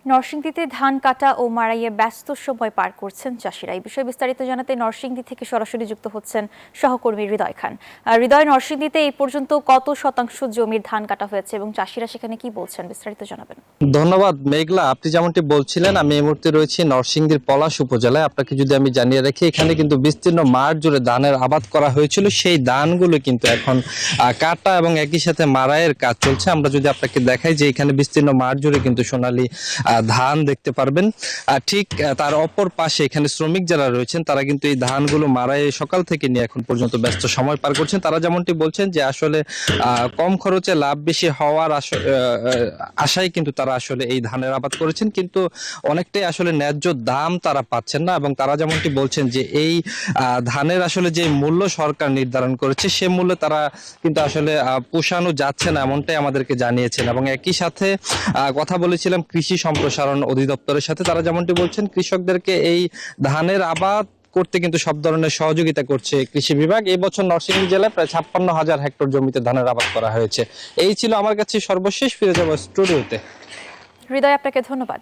নরসিংদীতে ধান কাটা ও মাড়াইয়ে ব্যস্ত সময় পার করছেন চাষিরা। এই বিষয়ে বিস্তারিত জানাতে নরসিংদী থেকে সরাসরি যুক্ত হচ্ছেন সহকর্মী হৃদয় খান। হৃদয়, নরসিংদীতে এই পর্যন্ত কত শতাংশ জমির ধান কাটা হয়েছে এবং চাষিরা সেখানে কি বলছেন, বিস্তারিত জানাবেন। ধন্যবাদ মেঘলা। আপনি যেমনটি বলছিলেন, আমি এই মুহূর্তে রয়েছি নরসিংদীর পলাশ উপজেলায়। আপনাকে যদি আমি জানিয়ে রাখি, এখানে কিন্তু বিস্তীর্ণ মাঠ জুড়ে ধানের আবাদ করা হয়েছিল। সেই ধানগুলো কিন্তু এখন কাটা এবং একই সাথে মাড়াইয়ের কাজ চলছে। আমরা যদি আপনাকে দেখাই যে এখানে বিস্তীর্ণ মাঠ জুড়ে কিন্তু সোনালী ধান দেখতে পারবেন। ঠিক তার অপর পাশে এখানে শ্রমিক যারা রয়েছেন তারা কিন্তু এই ধানগুলো মাড়াইয়ে সকাল থেকে নিয়ে এখন পর্যন্ত ব্যস্ত সময় পার করছেন। তারা যেমনটি বলছেন যে আসলে কম খরচে লাভ বেশি হওয়ার আশায় কিন্তু তারা আসলে এই ধানের আবাদ করেছেন, কিন্তু অনেকটাই আসলে ন্যায্য দাম তারা পাচ্ছেন না। এবং তারা যেমনটি বলছেন যে এই ধানের আসলে যে মূল্য সরকার নির্ধারণ করেছে সে মূল্যে তারা কিন্তু আসলে পোষানো যাচ্ছে না, এমনটাই আমাদেরকে জানিয়েছেন। এবং একই সাথে কথা বলেছিলাম কৃষি সম্প্রসারণ অধিদপ্তরের সাথে। তারা যেমনটি বলছেন কৃষকদেরকে এই ধানের আবাদ করতে কিন্তু সব ধরনের সহযোগিতা করছে কৃষি বিভাগ। এই বছর নরসিংদী জেলায় প্রায় 56,000 হেক্টর জমিতে ধানের আবাদ করা হয়েছে। এই ছিল আমার কাছে সর্বশেষ। ফিরে যাবো স্টুডিওতে। হৃদয়, আপনাকে ধন্যবাদ।